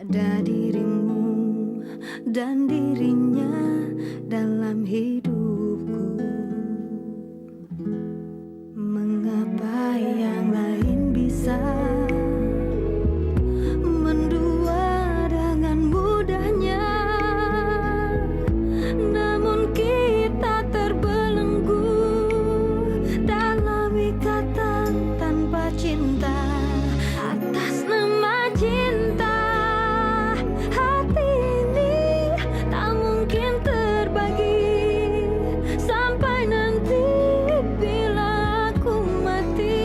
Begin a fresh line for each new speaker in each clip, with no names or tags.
ada dirimu dan dirinya dalam hidupku. Mengapa yang lain bisa mendua dengan mudahnya, namun kita terbelenggu dalam ikatan tanpa cinta. Atas nama cinta, hati ini tak mungkin terbagi sampai nanti bila aku mati.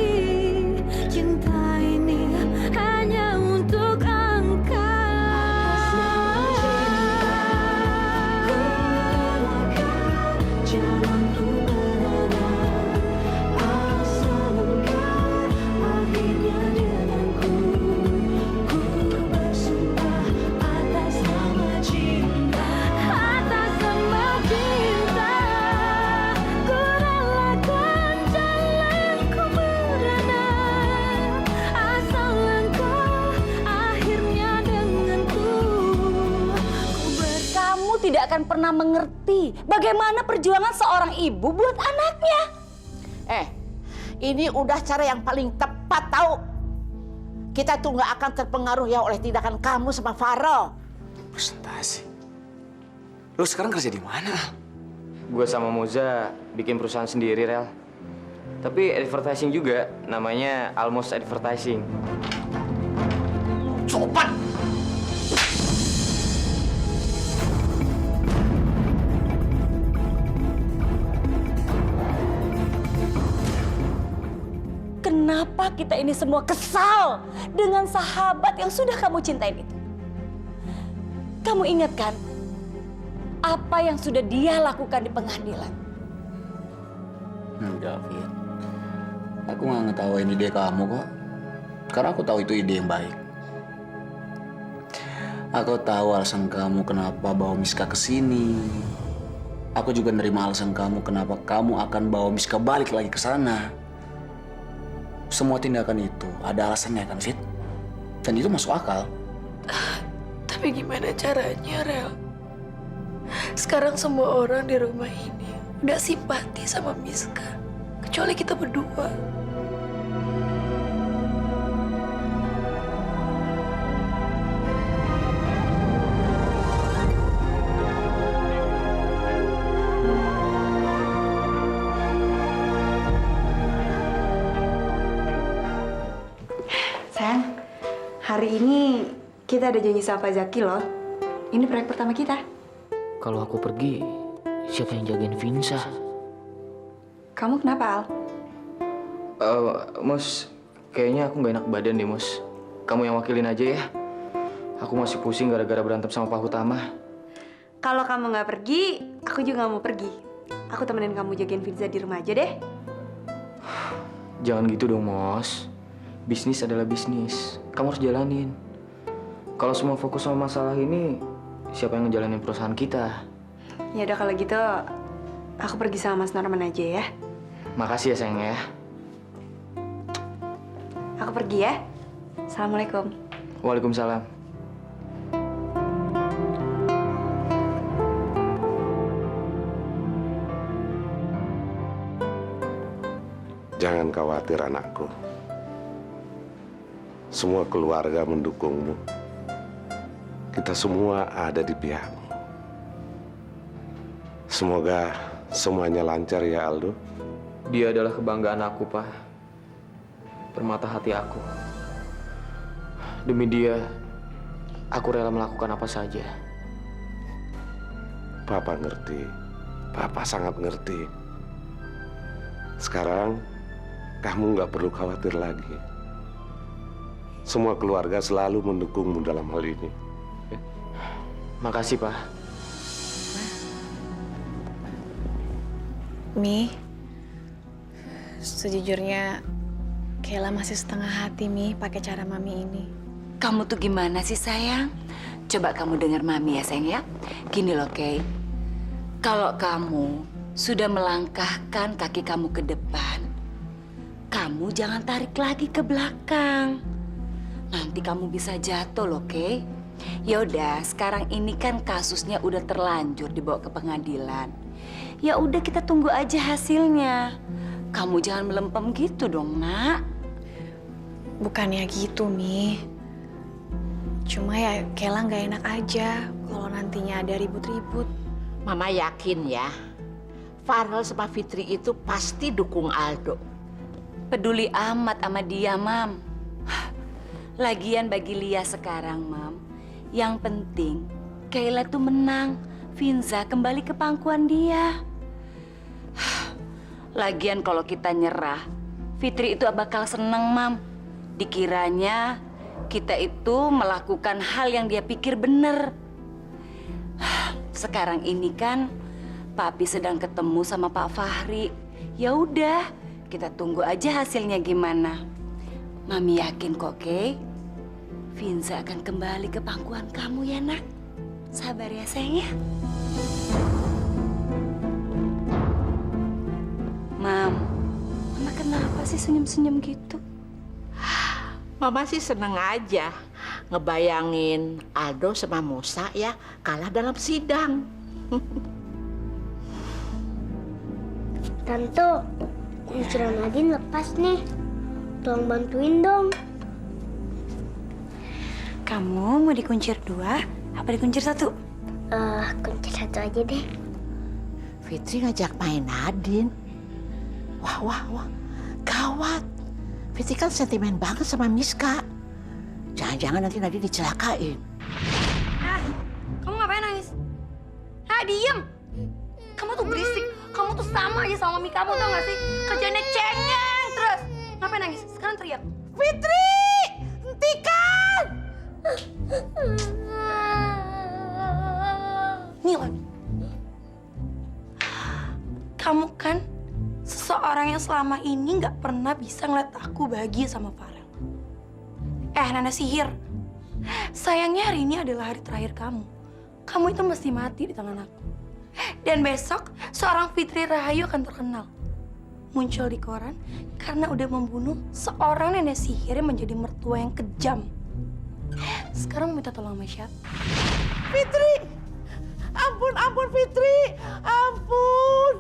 Cinta ini hanya untuk engkau. Jalanku berada asal engkau akhirnya denganku. Ku bersumpah atas nama cinta, atas nama cinta, ku relakan jalanku berada asal engkau akhirnya denganku.
Kamu tidak akan pernah mengerti bagaimana perjuangan seorang ibu buat anaknya.
Ini udah cara yang paling tepat tahu. Kita tuh nggak akan terpengaruh ya oleh tindakan kamu sama Faro.
Presentasi. Lu sekarang kerja di mana?
Gue sama Moza bikin perusahaan sendiri, Rel. Tapi advertising juga, namanya Almost Advertising.
Sopan!
Kenapa kita ini semua kesal dengan sahabat yang sudah kamu cintain itu? Kamu ingat kan apa yang sudah dia lakukan di pengadilan?
Udah, Fit. Aku nggak ngetawain ide kamu kok. Karena aku tahu itu ide yang baik. Aku tahu alasan kamu kenapa bawa Miska ke sini. Aku juga nerima alasan kamu kenapa kamu akan bawa Miska balik lagi ke sana. Semua tindakan itu ada alasannya kan, Fit? Dan itu masuk akal.
Tapi gimana caranya, Rel? Sekarang semua orang di rumah ini udah simpati sama Miska, kecuali kita berdua.
Sayang, hari ini kita ada janji sama Pak Zaki loh. Ini proyek pertama kita.
Kalau aku pergi, siapa yang jagain Vinsa?
Kamu kenapa, Al?
Mos, kayaknya aku nggak enak badan deh, Mos. Kamu yang wakilin aja ya. Aku masih pusing gara-gara berantem sama Pak Hutama.
Kalau kamu nggak pergi, aku juga nggak mau pergi. Aku temenin kamu jagain Vinza di rumah aja deh.
Jangan gitu dong, Mos. Bisnis adalah bisnis. Kamu harus jalanin. Kalau semua fokus sama masalah ini, siapa yang ngejalanin perusahaan kita?
Ya udah kalau gitu, aku pergi sama Mas Norman aja ya.
Makasih ya, sayang ya.
Aku pergi ya. Assalamualaikum.
Waalaikumsalam.
Jangan khawatir anakku. Semua keluarga mendukungmu. Kita semua ada di pihakmu. Semoga semuanya lancar ya, Aldo.
Dia adalah kebanggaan aku, Pak. Permata hati aku. Demi dia, aku rela melakukan apa saja.
Papa ngerti. Papa sangat ngerti. Sekarang, kamu nggak perlu khawatir lagi. Semua keluarga selalu mendukungmu dalam hal ini.
Makasih, Pak.
Mi, sejujurnya Kayla masih setengah hati, Mi, pakai cara Mami ini.
Kamu tuh gimana sih, sayang? Coba kamu dengar Mami ya, sayang ya. Gini loh, Kay. Kalau kamu sudah melangkahkan kaki kamu ke depan, kamu jangan tarik lagi ke belakang. Nanti kamu bisa jatuh loh, Kay. Ya udah, sekarang ini kan kasusnya udah terlanjur dibawa ke pengadilan. Ya udah kita tunggu aja hasilnya. Kamu jangan melempem gitu dong, Nak.
Bukannya gitu, Mi. Cuma ya Kayla nggak enak aja kalau nantinya ada ribut-ribut.
Mama yakin ya, Farel sama Fitri itu pasti dukung Aldo.
Peduli amat sama dia, Mam. Lagian bagi Lia sekarang, Mam, yang penting Kayla tuh menang. Finza kembali ke pangkuan dia. Lagian kalau kita nyerah, Fitri itu bakal seneng, Mam. Dikiranya kita itu melakukan hal yang dia pikir bener. Sekarang ini kan Papi sedang ketemu sama Pak Fahri. Ya udah, kita tunggu aja hasilnya gimana. Mami yakin kok, Kay. Finza akan kembali ke pangkuan kamu ya, Nak. Sabar ya, sayang ya. Mam, Mama kenapa sih senyum-senyum gitu?
Mama sih seneng aja ngebayangin Aldo sama Musa ya kalah dalam sidang.
Tante, kunciran Nadine lepas nih. Tolong bantuin dong.
Kamu mau dikuncir 2 apa dikuncir 1?
Kunci 1 aja deh.
Fitri ngajak main Nadine. Wah, gawat. Fitri kan sentimen banget sama Miska. Jangan-jangan nanti Nadine dicelakain.
Kamu ngapain nangis? Diem! Kamu tuh berisik. Kamu tuh sama aja sama mami kamu, tau gak sih? Kerjanya cengeng terus. Ngapain nangis? Sekarang teriak.
Fitri! Hentikan!
Nih lagi. Kamu kan seseorang yang selama ini nggak pernah bisa ngeliat aku bahagia sama Farel. Nenek sihir. Sayangnya hari ini adalah hari terakhir kamu. Kamu itu mesti mati di tangan aku. Dan besok seorang Fitri Rahayu akan terkenal. Muncul di koran karena udah membunuh seorang nenek sihir yang menjadi mertua yang kejam. Sekarang mau minta tolong sama siapa?
Fitri! Ampun Fitri! Ampun!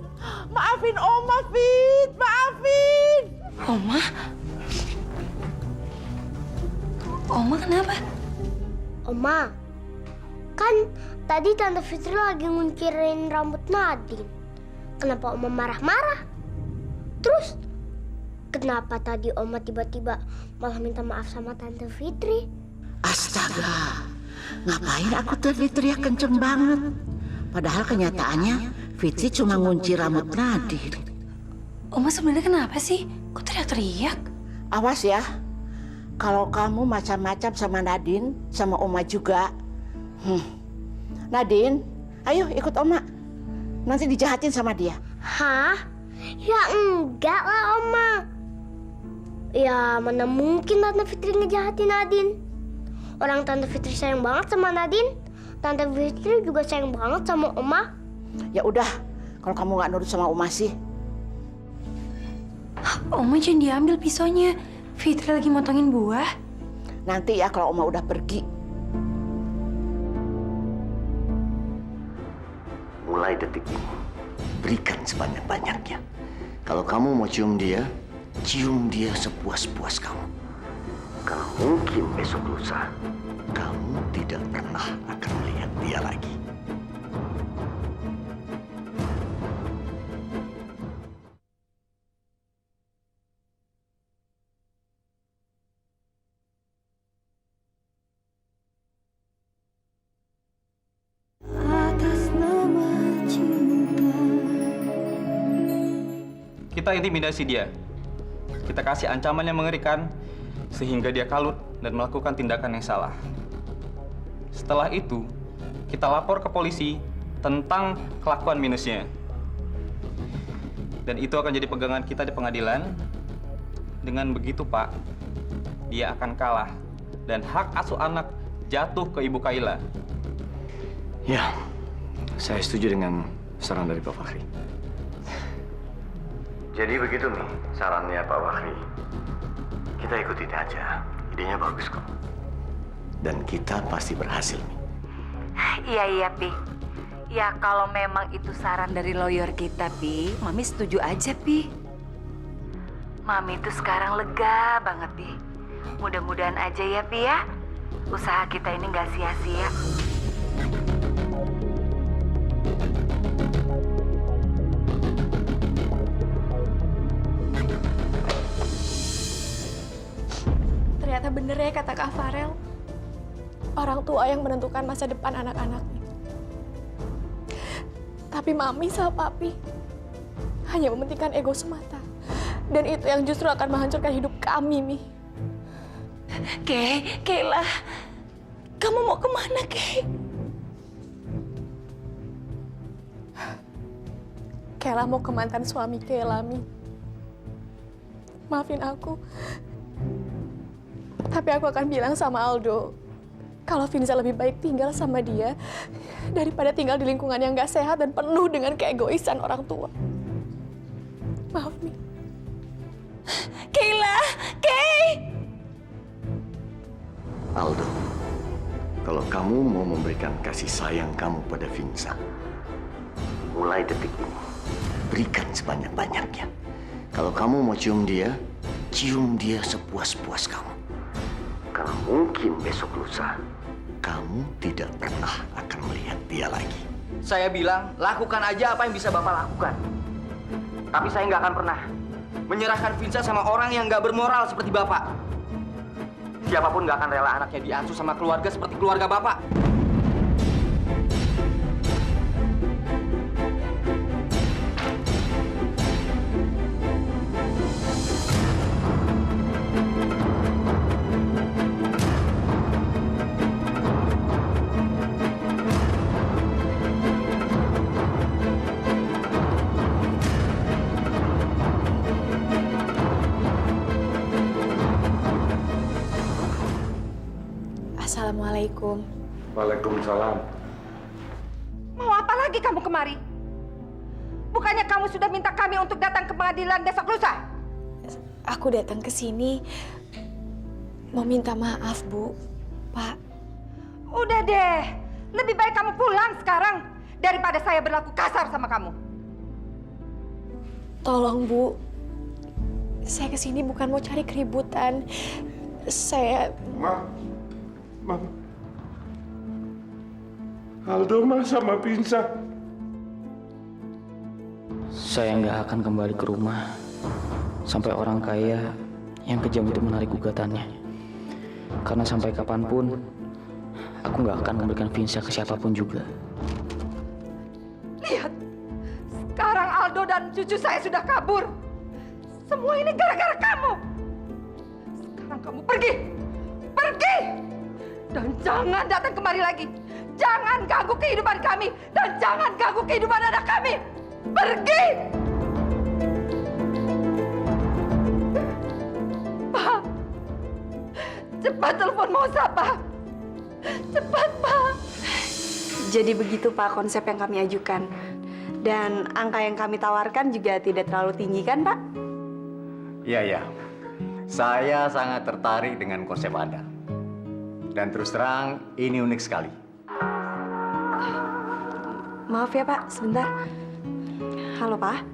Maafin Oma, Fit! Maafin!
Oma? Oma kenapa?
Oma, kan tadi Tante Fitri lagi nguncirin rambut Nadine. Kenapa Oma marah-marah? Terus, kenapa tadi Oma tiba-tiba malah minta maaf sama Tante Fitri?
Astaga! Ngapain aku tadi teriak kenceng banget? Padahal kenyataannya Fitri cuma ngunci rambut Nadine.
Oma sebenarnya kenapa sih? Kok teriak-teriak?
Awas ya, kalau kamu macam-macam sama Nadine, sama Oma juga. Nadine, ayo ikut Oma. Nanti dijahatin sama dia.
Hah? Ya enggak lah, Oma. Ya mana mungkin Tante Fitri ngejahatin Nadine. Orang Tante Fitri sayang banget sama Nadine. Tante Fitri juga sayang banget sama Oma.
Ya udah, kalau kamu nggak nurut sama Oma sih.
Oma jangan diambil pisaunya. Fitri lagi motongin buah.
Nanti ya kalau Oma udah pergi.
Mulai detik ini, berikan sebanyak-banyaknya. Kalau kamu mau cium dia sepuas-puas kamu. Karena mungkin besok lusa, kamu tidak pernah akan melihat dia lagi.
Kita intimidasi dia. Kita kasih ancaman yang mengerikan sehingga dia kalut dan melakukan tindakan yang salah. Setelah itu, kita lapor ke polisi tentang kelakuan minusnya. Dan itu akan jadi pegangan kita di pengadilan. Dengan begitu, Pak, dia akan kalah dan hak asuh anak jatuh ke Ibu Kayla.
Ya, saya setuju dengan saran dari Pak Fahri. Jadi begitu nih sarannya Pak Fahri. Kita ikutin aja. Idenya bagus kok. Dan kita pasti berhasil, Mi.
Iya, Pi. Ya kalau memang itu saran dari lawyer kita, Pi, Mami setuju aja, Pi. Mami itu sekarang lega banget, Pi. Mudah-mudahan aja ya, Pi ya. Usaha kita ini nggak sia-sia.
Ternyata bener ya kata Kak Farel. Orang tua yang menentukan masa depan anak-anaknya. Tapi Mami sama Papi hanya mementingkan ego semata. Dan itu yang justru akan menghancurkan hidup kami, Mi.
Kayla, kamu mau kemana, Kay?
Kayla mau ke mantan suami Kayla, Mi. Maafin aku. Tapi aku akan bilang sama Aldo kalau Vinza lebih baik tinggal sama dia daripada tinggal di lingkungan yang gak sehat dan penuh dengan keegoisan orang tua. Maaf, Mi.
Kayla, Kay!
Aldo, kalau kamu mau memberikan kasih sayang kamu pada Vinza, mulai detik ini, berikan sebanyak-banyaknya. Kalau kamu mau cium dia sepuas-puas kamu. Karena mungkin besok lusa, kamu tidak pernah akan melihat dia lagi.
Saya bilang, lakukan aja apa yang bisa Bapak lakukan. Tapi saya nggak akan pernah menyerahkan Vinza sama orang yang nggak bermoral seperti Bapak. Siapapun nggak akan rela anaknya diasuh sama keluarga seperti keluarga Bapak.
Assalamualaikum.
Waalaikumsalam.
Mau apa lagi kamu kemari? Bukannya kamu sudah minta kami untuk datang ke pengadilan besok lusa?
Aku datang ke sini mau minta maaf, Bu. Pak.
Udah deh, lebih baik kamu pulang sekarang daripada saya berlaku kasar sama kamu.
Tolong, Bu. Saya kesini bukan mau cari keributan. Saya...
Mama. Aldo mah sama Vinza.
Saya nggak akan kembali ke rumah sampai orang kaya yang kejam itu menarik gugatannya. Karena sampai kapanpun, aku nggak akan memberikan Vinza ke siapapun juga.
Lihat, sekarang Aldo dan cucu saya sudah kabur. Semua ini gara-gara kamu. Sekarang kamu pergi. Pergi! Dan jangan datang kemari lagi. Jangan ganggu kehidupan kami. Dan jangan ganggu kehidupan anak kami. Pergi! Pak, cepat telepon Moza, Pak. Cepat, Pak.
Jadi begitu Pak konsep yang kami ajukan. Dan angka yang kami tawarkan juga tidak terlalu tinggi kan Pak?
Iya. Saya sangat tertarik dengan konsep Anda. Dan terus terang, ini unik sekali.
Maaf ya Pak, sebentar. Halo Pak.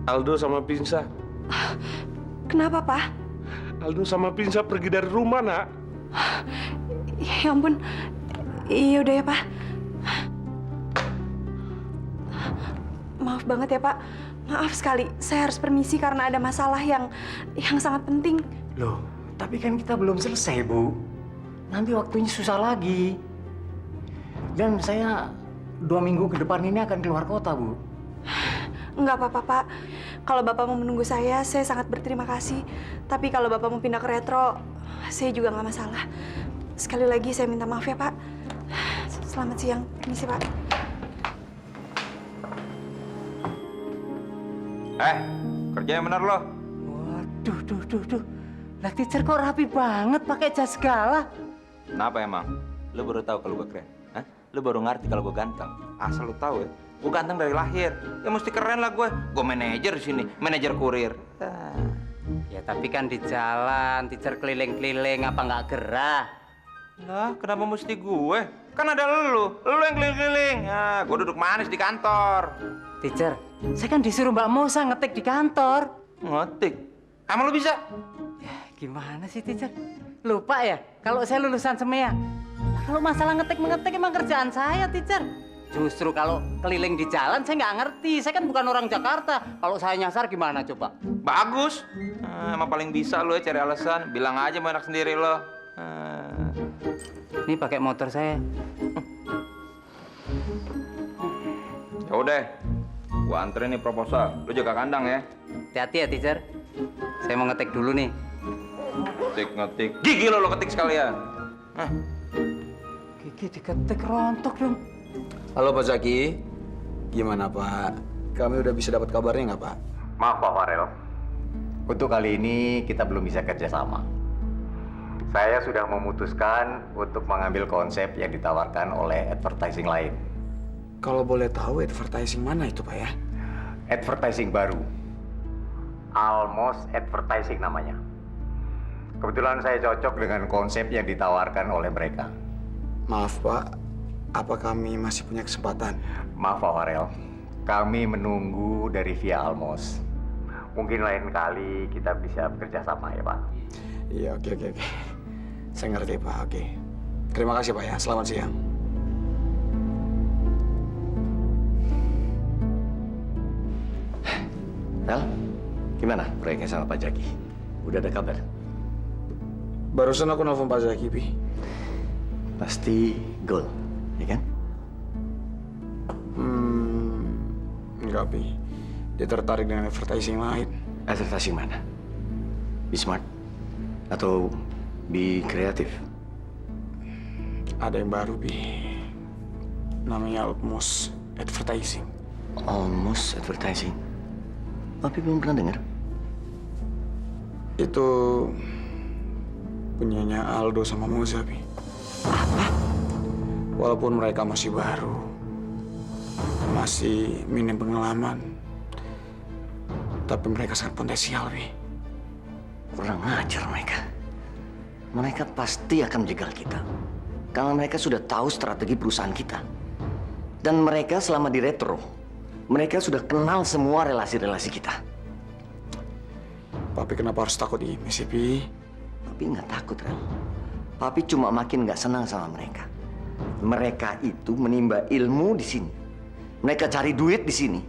Aldo sama Vinza.
Kenapa Pak?
Aldo sama Vinza pergi dari rumah, Nak.
Ya ampun. Iya udah ya Pak. Maaf banget ya Pak. Maaf sekali. Saya harus permisi karena ada masalah yang sangat penting.
Loh, tapi kan kita belum selesai, Bu. Nanti waktunya susah lagi. Dan saya 2 minggu ke depan ini akan keluar kota, Bu.
Enggak apa-apa, Pak. Kalau Bapak mau menunggu saya sangat berterima kasih. Tapi kalau Bapak mau pindah ke Retro, saya juga nggak masalah. Sekali lagi saya minta maaf ya, Pak. Selamat siang. Permisi, Pak.
Kerjanya bener loh.
Waduh, duh. Lah teacher kok rapi banget pakai jas segala.
Kenapa emang? Lu baru tahu kalau gue keren? Hah? Lu baru ngerti kalau gue ganteng? Asal lu tahu ya, gue ganteng dari lahir. Ya mesti keren lah gue. Gue manajer di sini, manajer kurir.
Ya tapi kan di jalan, teacher keliling-keliling apa nggak gerah?
Lah, kenapa mesti gue? Kan ada lu yang keliling-keliling. Ya, gue duduk manis di kantor.
Teacher, saya kan disuruh Mbak Musa ngetik di kantor.
Ngetik? Emang lu bisa?
Ya, gimana sih, teacher? Lupa ya, kalau saya lulusan semea. Kalau masalah ngetik-mengetik emang kerjaan saya, teacher. Justru kalau keliling di jalan saya nggak ngerti. Saya kan bukan orang Jakarta. Kalau saya nyasar gimana coba?
Bagus. Emang paling bisa lu ya cari alasan. Bilang aja mau enak sendiri lo.
Ini pakai motor saya.
Ya udah, gua anterin nih proposal. Lu jaga kandang ya.
Hati-hati ya, teacher. Saya mau ngetik dulu nih.
Ngetik. Gigi lo ketik sekalian.
Gigi diketik rontok dong.
Halo Pak Zaki, gimana Pak? Kami udah bisa dapat kabarnya nggak Pak?
Maaf Pak Farel, untuk kali ini kita belum bisa kerjasama. Saya sudah memutuskan untuk mengambil konsep yang ditawarkan oleh advertising lain.
Kalau boleh tahu advertising mana itu Pak ya?
Advertising baru. Almost Advertising namanya. Kebetulan saya cocok dengan konsep yang ditawarkan oleh mereka.
Maaf Pak, apa kami masih punya kesempatan?
Maaf Pak Farel, kami menunggu dari via Almos. Mungkin lain kali kita bisa bekerja sama ya Pak.
Iya, oke. Saya ngerti Pak, oke. Terima kasih Pak ya, selamat siang.
Rel, gimana proyeknya sama Pak Jaki? Udah ada kabar?
Barusan aku nelfon Pak Zaki, Pi.
Pasti goal, ya kan?
Enggak, Pi. Dia tertarik dengan advertising lain.
Advertising mana? Be smart? Atau be kreatif?
Ada yang baru, Pi. Namanya Almos Advertising.
Almos Advertising? Tapi belum pernah dengar.
Itu punyanya Aldo sama Moza, Pi. Walaupun mereka masih baru, masih minim pengalaman, tapi mereka sangat potensial, Pi.
Kurang ajar mereka. Mereka pasti akan menjegal kita. Karena mereka sudah tahu strategi perusahaan kita. Dan mereka selama di Retro, mereka sudah kenal semua relasi-relasi kita.
Papi kenapa harus takut ini sih, Pi?
Papi nggak takut, Rel. Papi cuma makin nggak senang sama mereka. Mereka itu menimba ilmu di sini. Mereka cari duit di sini.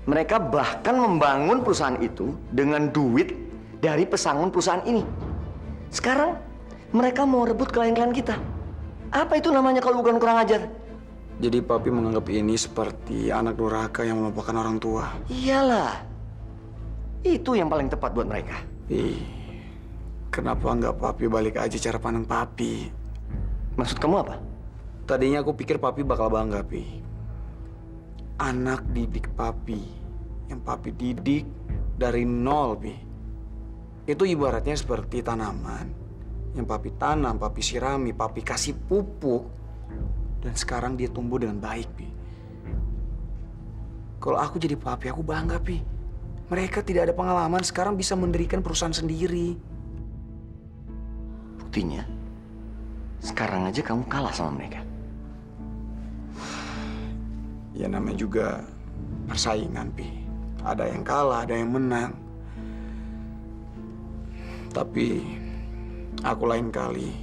Mereka bahkan membangun perusahaan itu dengan duit dari pesangon perusahaan ini. Sekarang mereka mau rebut klien-klien kita. Apa itu namanya kalau bukan kurang ajar?
Jadi Papi menganggap ini seperti anak durhaka yang melupakan orang tua.
Iyalah. Itu yang paling tepat buat mereka.
Kenapa nggak Papi balik aja cara pandang Papi?
Maksud kamu apa?
Tadinya aku pikir Papi bakal bangga, Pi. Anak didik Papi, yang Papi didik dari nol, Pi. Itu ibaratnya seperti tanaman. Yang Papi tanam, Papi sirami, Papi kasih pupuk. Dan sekarang dia tumbuh dengan baik, Pi. Kalau aku jadi Papi, aku bangga, Pi. Mereka tidak ada pengalaman, sekarang bisa mendirikan perusahaan sendiri.
Buktinya, sekarang aja kamu kalah sama mereka.
Ya namanya juga persaingan, Pi. Ada yang kalah, ada yang menang. Tapi aku lain kali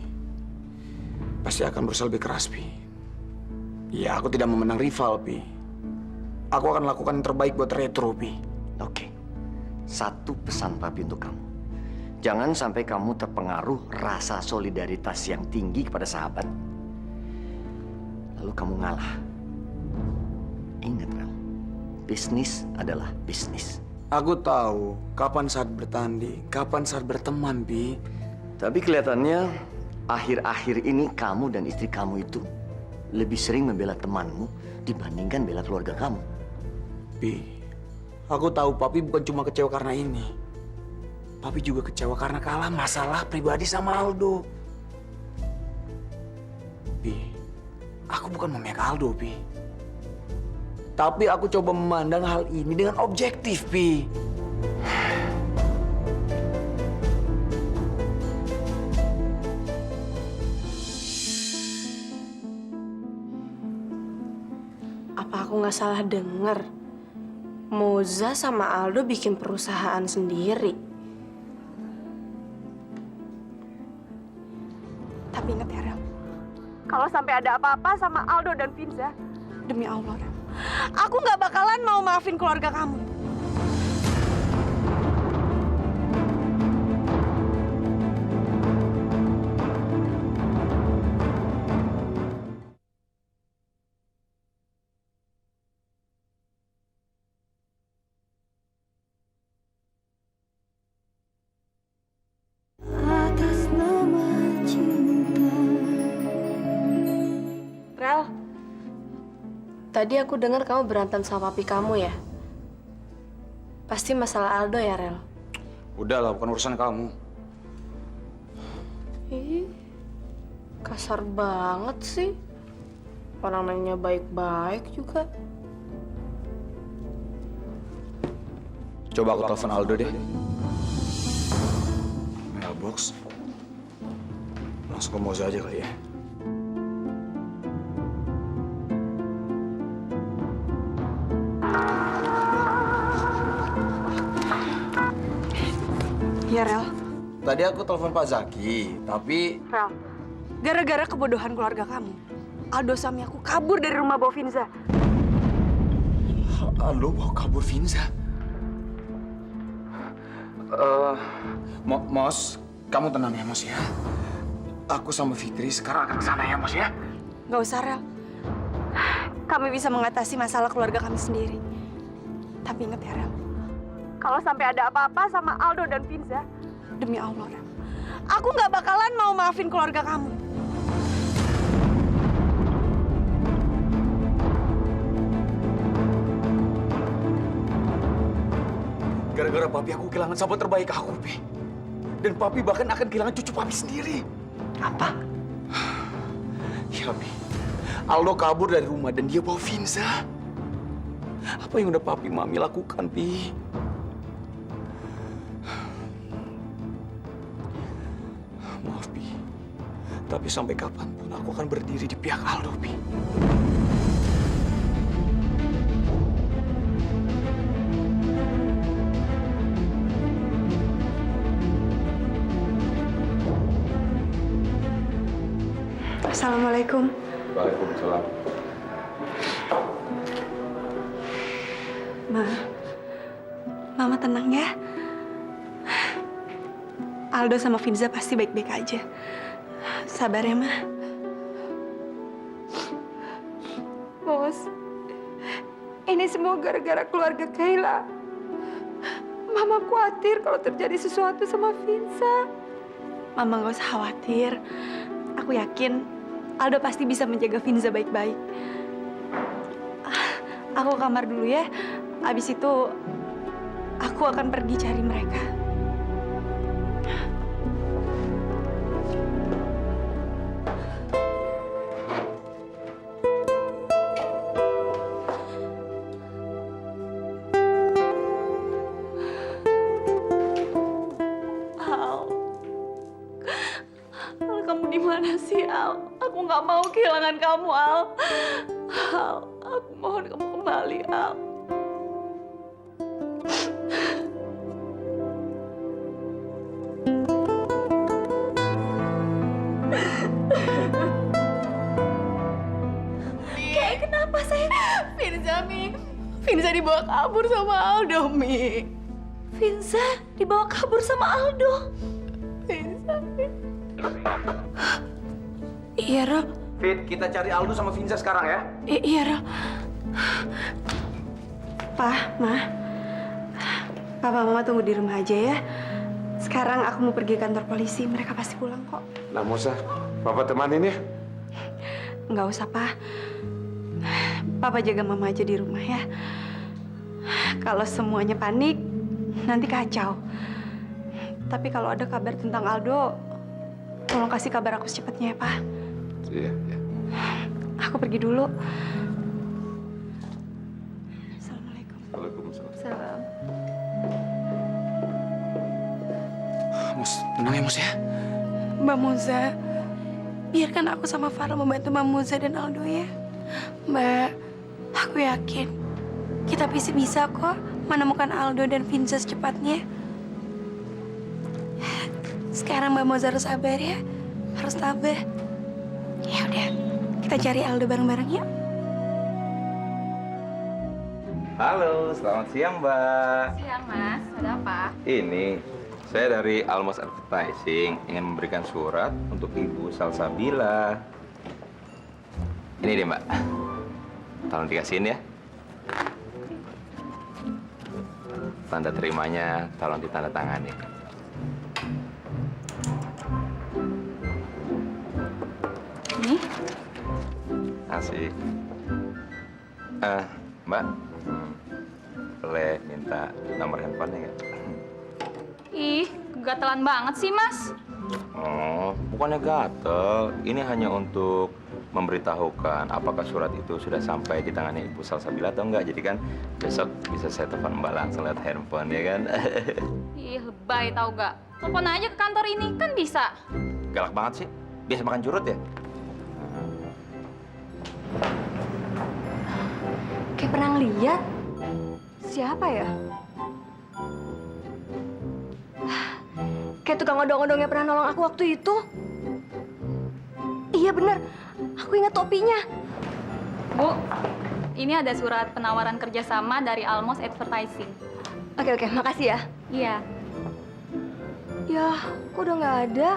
pasti akan berusaha lebih keras, Pi. Ya, aku tidak memenang rival, Pi. Aku akan lakukan yang terbaik buat Retro, Pi.
Oke. Satu pesan Papi untuk kamu. Jangan sampai kamu terpengaruh rasa solidaritas yang tinggi kepada sahabat. Lalu kamu ngalah. Ingat, Rel. Bisnis adalah bisnis.
Aku tahu kapan saat bertanding, kapan saat berteman, Pi.
Tapi kelihatannya akhir-akhir ini kamu dan istri kamu itu lebih sering membela temanmu dibandingkan bela keluarga kamu.
Pi, aku tahu Papi bukan cuma kecewa karena ini. Papi juga kecewa karena kalah masalah pribadi sama Aldo. Pi, aku bukan memihak Aldo, Pi. Tapi aku coba memandang hal ini dengan objektif, Pi.
Apa aku nggak salah dengar? Moza sama Aldo bikin perusahaan sendiri. Tapi ingat ya, Rel. Kalau sampai ada apa-apa sama Aldo dan Finza, demi Allah, Rel, aku nggak bakalan mau maafin keluarga kamu.
Atas nama cinta.
Rel, tadi aku dengar kamu berantem sama papi kamu ya? Pasti masalah Aldo ya, Rel?
Udahlah, bukan urusan kamu.
Ih, kasar banget sih. Orang nanya baik-baik juga.
Coba aku telepon Aldo deh. Mailbox. Langsung ke Moza aja kali ya.
Iya, Rel.
Tadi aku telepon Pak Zaki, tapi...
Rel, gara-gara kebodohan keluarga kamu, Aldo sama aku kabur dari rumah bawa Finza.
Aldo mau kabur Finza? Mos, kamu tenang ya, Mos ya. Aku sama Fitri sekarang akan ke sana ya, Mos ya.
Nggak usah, Rel. Kami bisa mengatasi masalah keluarga kami sendiri. Tapi ingat ya, Rel. Kalau sampai ada apa-apa sama Aldo dan Finza, demi Allah, Rel, aku nggak bakalan mau maafin keluarga kamu.
Gara-gara papi aku kehilangan sahabat terbaik aku, Pi. Dan papi bahkan akan kehilangan cucu papi sendiri.
Apa?
Ya, Pi. Aldo kabur dari rumah dan dia bawa Finza. Apa yang udah papi mami lakukan, Pi? Maaf, Pi. Tapi sampai kapanpun aku akan berdiri di pihak Aldo, Pi.
Assalamualaikum.
Waalaikumsalam.
Ma, Mama tenang ya. Aldo sama Finza pasti baik-baik aja. Sabar ya, Ma.
Bos, ini semua gara-gara keluarga Kayla. Mama khawatir kalau terjadi sesuatu sama Finza.
Mama gak usah khawatir. Aku yakin Aldo pasti bisa menjaga Finza baik-baik. Aku ke kamar dulu ya. Abis itu aku akan pergi cari mereka. Al, kamu di mana sih, Al? Aku nggak mau kehilangan kamu, Al. Al, aku mohon kamu kembali, Al. Kayak kenapa, sayang? Finza, Mi. Finza dibawa kabur sama Aldo, Mi. Finza dibawa kabur sama Aldo. Finza, Mi. Iya, Rel.
Fit, kita cari Aldo sama Finza sekarang ya.
Iya, Rel. Pa, Ma. Papa, Mama tunggu di rumah aja ya. Sekarang aku mau pergi ke kantor polisi. Mereka pasti pulang kok.
Nah, Moza, Papa temanin ya.
Nggak usah, Pa. Papa jaga Mama aja di rumah ya. Kalau semuanya panik, nanti kacau. Tapi kalau ada kabar tentang Aldo, tolong kasih kabar aku secepatnya ya, Pa.
Iya, iya.
Aku pergi dulu. Assalamualaikum.
Waalaikumsalam.
Salam.
Mos, tenang ya, Mos ya.
Mbak Moza, biarkan aku sama Farah membantu Mbak Moza dan Aldo ya. Mbak, Aku yakin kita pasti bisa kok menemukan Aldo dan Vinza secepatnya. Sekarang Mbak Moza harus sabar ya. Harus tabah. Ya udah, kita cari Aldo bareng-bareng yuk.
Halo, selamat siang, Mbak.
Siang, Mas. Ada apa?
Ini, saya dari Almos Advertising ingin memberikan surat untuk Ibu Salsabila. Ini deh, Mbak. Tolong dikasihin ya. Tanda terimanya tolong ditandatangani.
Ini?
Asik. Mbak, boleh minta nomor handphonenya nggak?
Ih, kegatelan banget sih, Mas.
Oh, bukannya gatel. Ini hanya untuk memberitahukan apakah surat itu sudah sampai di tangannya Ibu Salsabila atau enggak. Jadi kan besok bisa saya telepon Mbak langsung lewat handphone, ya kan?
Ih, lebay tau gak? Telepon aja ke kantor ini, kan bisa.
Galak banget sih. Biasa makan curut ya?
Kayak pernah ngeliat. Siapa ya? Kayak tukang odong-odong yang pernah nolong aku waktu itu. Iya bener, aku ingat topinya.
Bu, ini ada surat penawaran kerjasama dari Almos Advertising.
Oke, makasih ya.
Iya.
Ya, kok udah nggak ada?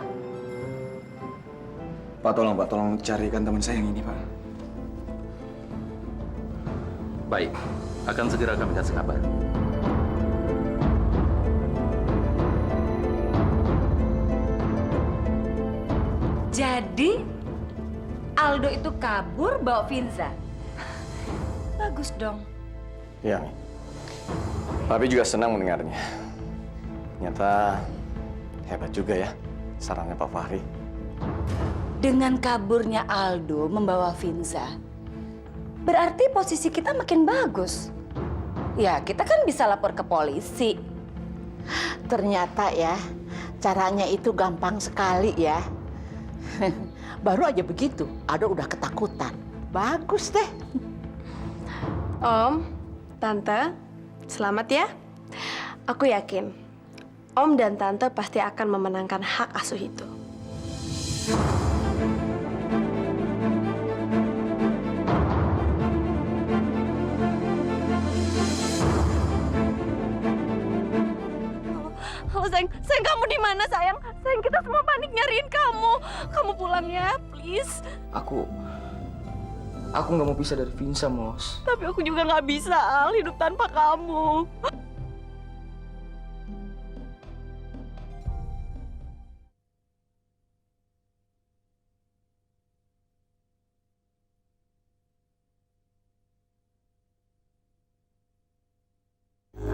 Pak, tolong carikan teman saya yang ini, Pak.
Baik, akan segera kami kasih kabar.
Jadi, Aldo itu kabur bawa Vinza. Bagus dong.
Iya, Mi. Papi juga senang mendengarnya. Ternyata hebat juga ya sarannya Pak Fahri.
Dengan kaburnya Aldo membawa Vinza, berarti posisi kita makin bagus. Ya, kita kan bisa lapor ke polisi.
Ternyata ya, caranya itu gampang sekali ya. Baru aja begitu, Aldo udah ketakutan. Bagus deh.
Om, Tante, selamat ya. Aku yakin Om dan Tante pasti akan memenangkan hak asuh itu. Halo sayang kamu di mana sayang? Sayang kita semua panik nyariin kamu. Kamu pulang ya, please.
Aku nggak mau pisah dari Vinza, Mos.
Tapi aku juga nggak bisa Al hidup tanpa kamu.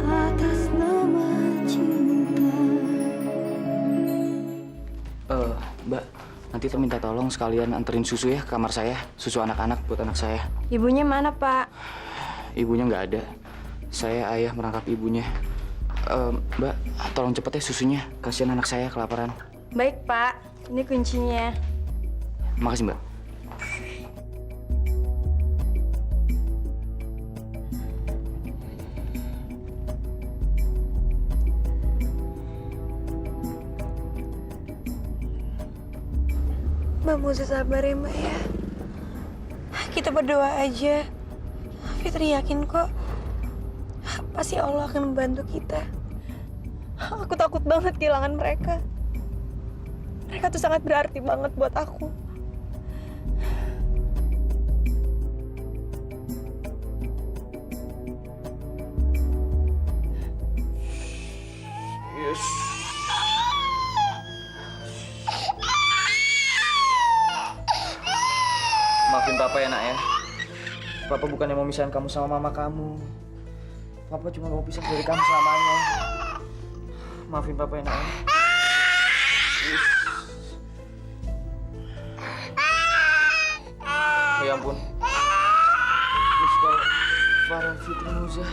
Atas nama cinta.
Mbak, nanti tuh minta tolong sekalian anterin susu ya ke kamar saya. Susu anak-anak buat anak saya.
Ibunya mana, Pak?
Ibunya nggak ada. Saya ayah merangkap ibunya. Mbak, tolong cepet ya susunya. Kasihan anak saya kelaparan.
Baik, Pak. Ini kuncinya.
Makasih, Mbak.
Mbak Moza sabar ya, Mbak ya. Kita berdoa aja. Fitri yakin kok pasti Allah akan membantu kita. Aku takut banget kehilangan mereka. Mereka tuh sangat berarti banget buat aku.
Yes. Maafin Papa ya, Nak ya. Papa bukannya mau misahin kamu sama mama kamu. Papa cuma mau pisah dari kamu selamanya. Maafin Papa ya, Nak ya. Ya ampun. Miska Farah Fitri Moza.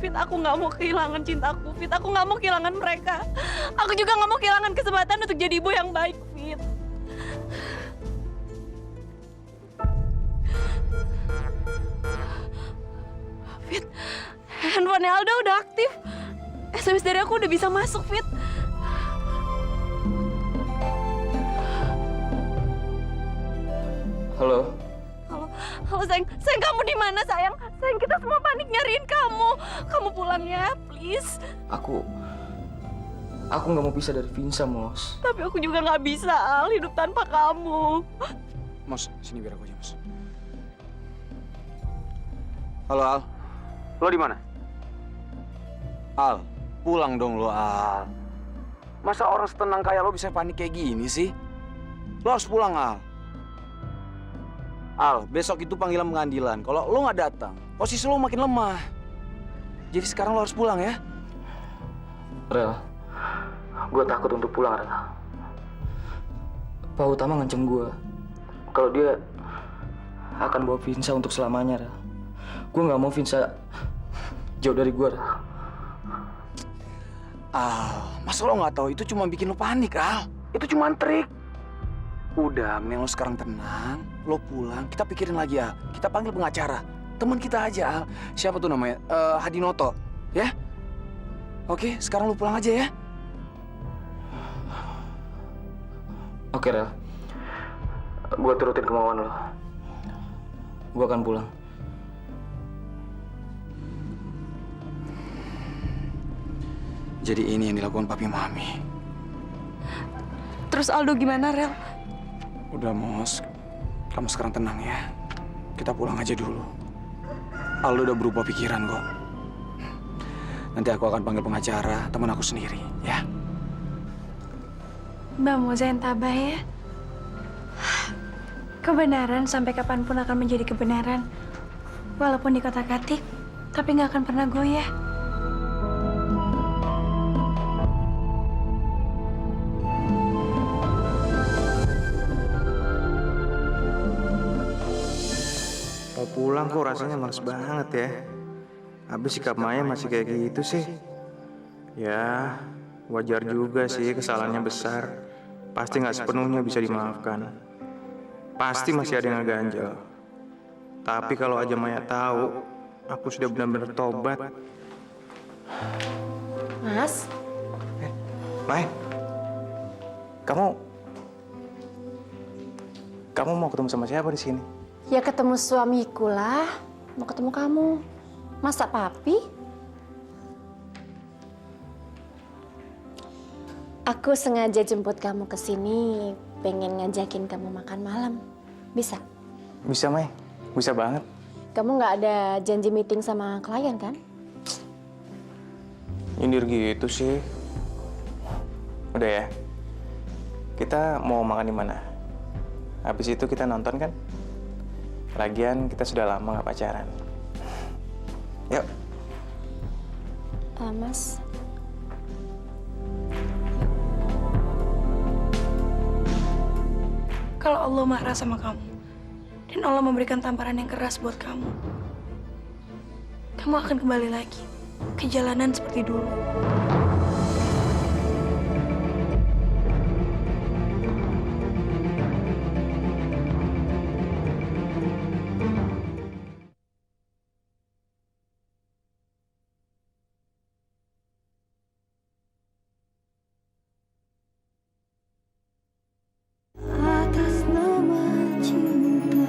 Fit, aku nggak mau kehilangan cintaku. Fit, aku nggak mau kehilangan mereka. Aku juga nggak mau kehilangan kesempatan untuk jadi ibu yang baik, Fit. Fit, handphone Aldo udah aktif. SMS dari aku udah bisa masuk, Fit.
Halo.
Halo sayang, kamu di mana sayang? Sayang, kita semua panik nyariin kamu. Kamu pulang ya, please.
Aku nggak mau pisah dari Vinsa, Mos.
Tapi aku juga nggak bisa, Al, hidup tanpa kamu.
Mos, sini biar aku aja, Mos. Halo, Al. Lo di mana? Al, pulang dong lo, Al. Masa orang setenang kayak lo bisa panik kayak gini sih? Lo harus pulang, Al. Al, besok itu panggilan pengadilan. Kalau lo nggak datang, posisi lo makin lemah. Jadi sekarang lo harus pulang ya.
Rel, gue takut untuk pulang, Rel. Pak Utama ngancem gue kalau dia akan bawa Vinsa untuk selamanya, Rel. Gue nggak mau Vinsa jauh dari gue, Rel.
Al, masa lo nggak tahu itu cuma bikin lo panik, Al? Itu cuma trik. Udah, mending lo sekarang tenang, lo pulang, kita pikirin lagi, Al. Kita panggil pengacara, teman kita aja, Al. Siapa tuh namanya? Hadinoto, ya? Oke, sekarang lo pulang aja ya.
Oke, Rel. Gue turutin kemauan lo. Gue akan pulang.
Jadi ini yang dilakukan papi mami.
Terus Aldo gimana, Rel?
Udah, Mos. Kamu sekarang tenang ya. Kita pulang aja dulu. Aldo udah berubah pikiran kok. Nanti aku akan panggil pengacara, teman aku sendiri, ya.
Mbak Moza yang tabah ya. Kebenaran sampai kapanpun akan menjadi kebenaran. Walaupun dikotak-katik, tapi nggak akan pernah goyah.
Mau pulang kok rasanya males banget ya. Habis sikap Maya masih kayak gitu sih. Ya, wajar juga sih, kesalahannya besar. Pasti nggak sepenuhnya bisa dimaafkan. Pasti masih ada yang ngeganjel. Tapi kalau aja Maya tahu, aku sudah benar-benar tobat.
Mas?
Maya, kamu mau ketemu sama siapa di sini?
Ya ketemu suamiku lah. Mau ketemu kamu. Masa papi? Aku sengaja jemput kamu ke sini, pengen ngajakin kamu makan malam. Bisa?
Bisa, Maya. Bisa banget.
Kamu nggak ada janji meeting sama klien kan?
Nyindir gitu sih. Udah ya. Kita mau makan di mana? Habis itu kita nonton kan? Lagian kita sudah lama nggak pacaran. Yuk.
Mas.
Kalau Allah marah sama kamu, dan Allah memberikan tamparan yang keras buat kamu, kamu akan kembali lagi ke jalanan seperti dulu.
Atas nama cinta.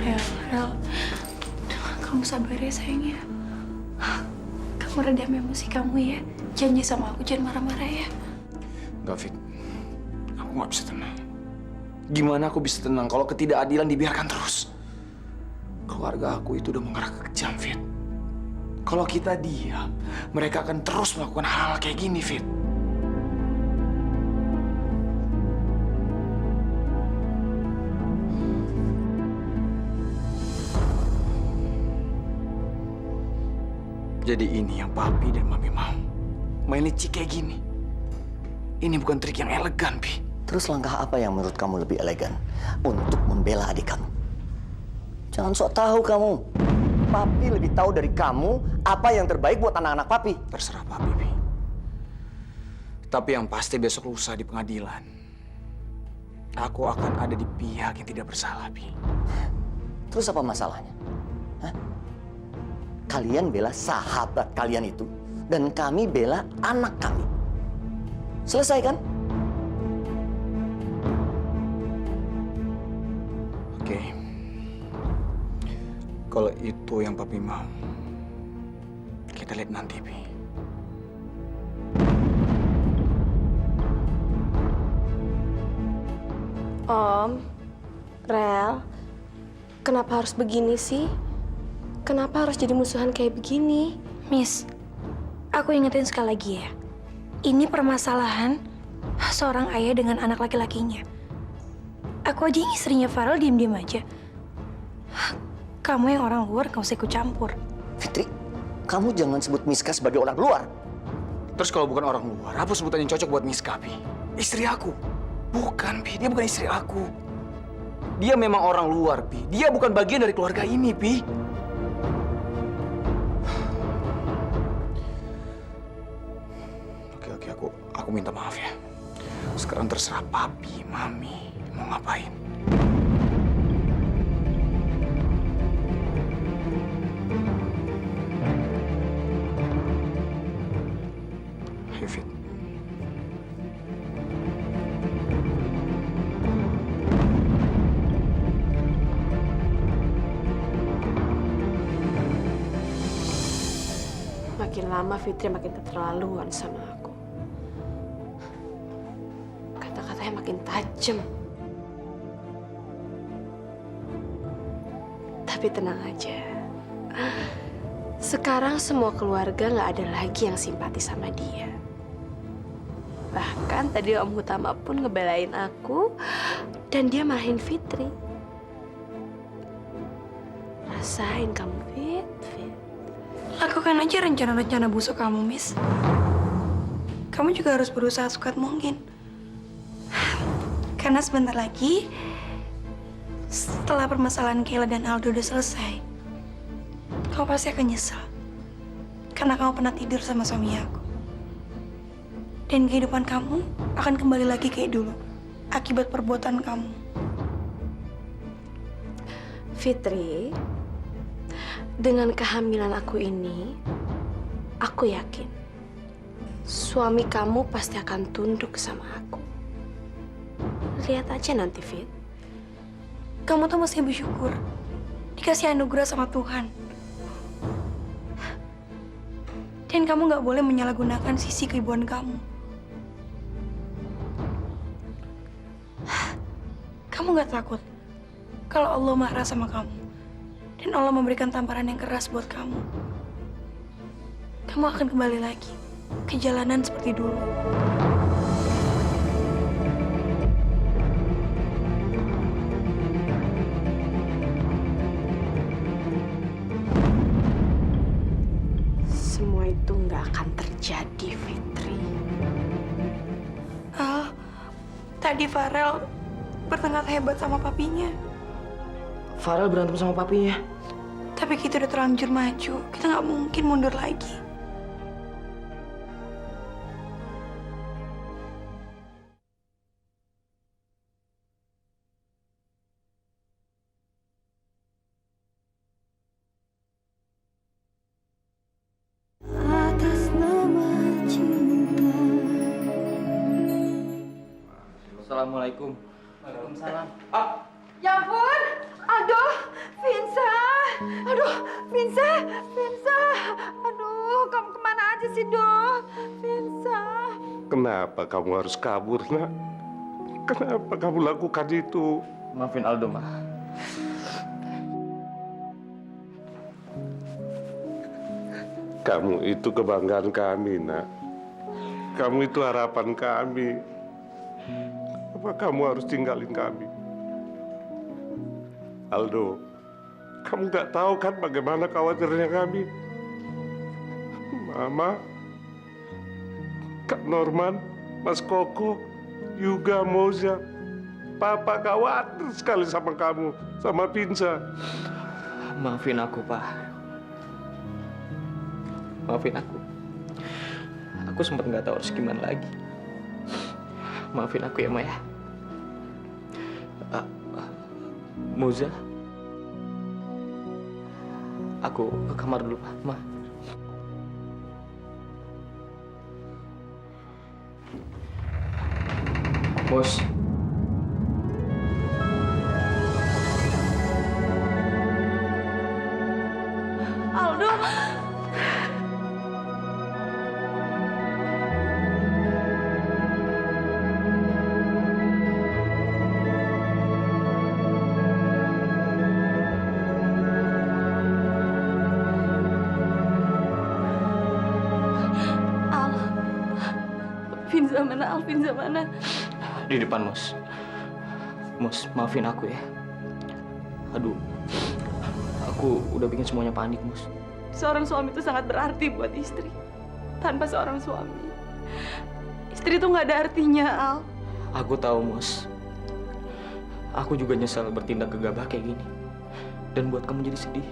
Rel, kamu sabar ya sayangnya. Kamu redam emosi kamu ya. Janji sama aku jangan marah-marah ya.
Enggak, Fit. Aku nggak bisa tenang. Gimana aku bisa tenang kalau ketidakadilan dibiarkan terus? Keluarga aku itu udah mengarah ke kejam, Fit. Kalau kita diam, mereka akan terus melakukan hal-hal kayak gini, Fit. Jadi ini yang papi dan mami mau. Main licik kayak gini. Ini bukan trik yang elegan, Pi.
Terus langkah apa yang menurut kamu lebih elegan untuk membela adik kamu? Jangan sok tahu kamu. Papi lebih tahu dari kamu apa yang terbaik buat anak-anak papi.
Terserah papi, Pi. Tapi yang pasti besok lusa di pengadilan. aku akan ada di pihak yang tidak bersalah, Pi.
Terus apa masalahnya? Hah? Kalian bela sahabat kalian itu, dan kami bela anak kami. Selesai kan?
Oke. Kalau itu yang Papi mau, kita lihat nanti, Pi.
Om, Rel, kenapa harus begini sih? Kenapa harus jadi musuhan kayak begini?
Miss, aku ingetin sekali lagi ya. Ini permasalahan seorang ayah dengan anak laki-lakinya. Aku aja yang istrinya Farel diam-diam aja. Kamu yang orang luar gak usah ikut campur.
Fitri, kamu jangan sebut Miska sebagai orang luar.
Terus kalau bukan orang luar, apa sebutan yang cocok buat Miska, Pi? Istri aku. Bukan, Pi. Dia bukan istri aku. Dia memang orang luar, Pi. Dia bukan bagian dari keluarga ini, Pi. Oke, aku minta maaf ya. Sekarang terserah Papi, Mami mau ngapain. Ayo, Fit.
Makin lama Fitri makin keterlaluan sama aku. Kata-katanya makin tajam. Tapi tenang aja. Sekarang semua keluarga nggak ada lagi yang simpati sama dia. Bahkan tadi Om Utama pun ngebelain aku dan dia marahin Fitri. Rasain kamu, Fit.
Lakukan aja rencana-rencana busuk kamu, Miss. Kamu juga harus berusaha sekuat mungkin. Karena sebentar lagi, setelah permasalahan Kayla dan Aldo udah selesai, kamu pasti akan nyesal. Karena kamu pernah tidur sama suami aku. Dan kehidupan kamu akan kembali lagi kayak dulu, akibat perbuatan kamu.
Fitri, dengan kehamilan aku ini, aku yakin suami kamu pasti akan tunduk sama aku. Lihat aja nanti, Fit.
Kamu tuh mesti bersyukur, dikasih anugerah sama Tuhan. Dan kamu nggak boleh menyalahgunakan sisi keibuan kamu. Kamu nggak takut kalau Allah marah sama kamu dan Allah memberikan tamparan yang keras buat kamu. Kamu akan kembali lagi ke jalanan seperti dulu.
Semua itu nggak akan terjadi, Fitri.
Tadi Farel bertengkar hebat sama papinya.
Farel berantem sama papinya.
Tapi kita udah terlanjur maju. Kita nggak mungkin mundur lagi.
Atas nama cinta.
Assalamualaikum.
Waalaikumsalam.
Ya ampun, aduh, Vinsa, aduh, Vinsa, aduh, kamu kemana aja sih, Doh, Vinsa?
Kenapa kamu harus kabur, nak? Kenapa kamu lakukan itu?
Maafin Aldo, Ma.
Kamu itu kebanggaan kami, nak. Kamu itu harapan kami. Apa kamu harus tinggalin kami? Aldo, kamu nggak tahu kan bagaimana khawatirnya kami? Mama, Kak Norman, Mas Koko, Yuga, Moza, Papa khawatir sekali sama kamu, sama Pinsa.
Maafin aku, Pak. Maafin aku. Aku sempat nggak tahu harus gimana lagi. Maafin aku ya, Maya.
Muza. Aku ke kamar dulu, Pak. Ma. Bos.
Aldo. Al. Vinza mana? Al, Vinza mana?
Di depan, Mus. Mus, maafin aku ya. Aduh, aku udah bikin semuanya panik, Mus.
Seorang suami itu sangat berarti buat istri. Tanpa seorang suami, istri itu nggak ada artinya, Al.
Aku tahu, Mus. Aku juga nyesal bertindak gegabah kayak gini. Dan buat kamu jadi sedih.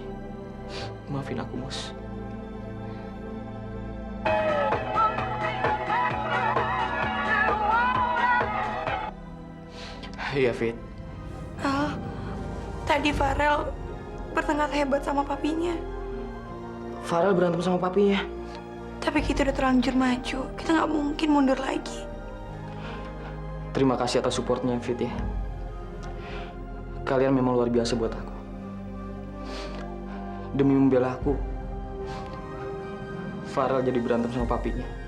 Maafin aku, Mus. Iya, Fit.
Al, tadi Farel bertengkar hebat sama papinya.
Farel berantem sama papinya.
Tapi kita udah terlanjur maju. Kita nggak mungkin mundur lagi.
Terima kasih atas supportnya, Fit ya. Kalian memang luar biasa buat aku. Demi membela aku, Farel jadi berantem sama papinya.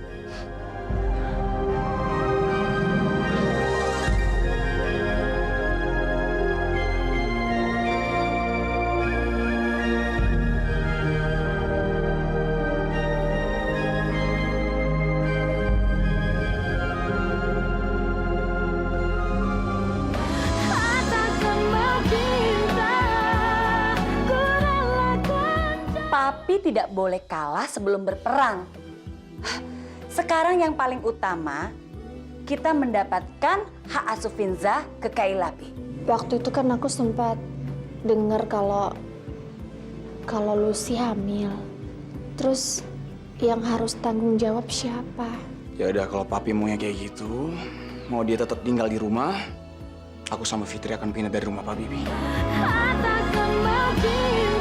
Papi tidak boleh kalah sebelum berperang. Sekarang yang paling utama, kita mendapatkan hak asuh Finza ke Kailapi.
Waktu itu kan aku sempat dengar kalau Lucy hamil. Terus yang harus tanggung jawab siapa?
Ya udah, kalau papi maunya kayak gitu, mau dia tetap tinggal di rumah, aku sama Fitri akan pindah dari rumah Pak Bibi.
Katakan mau cinta.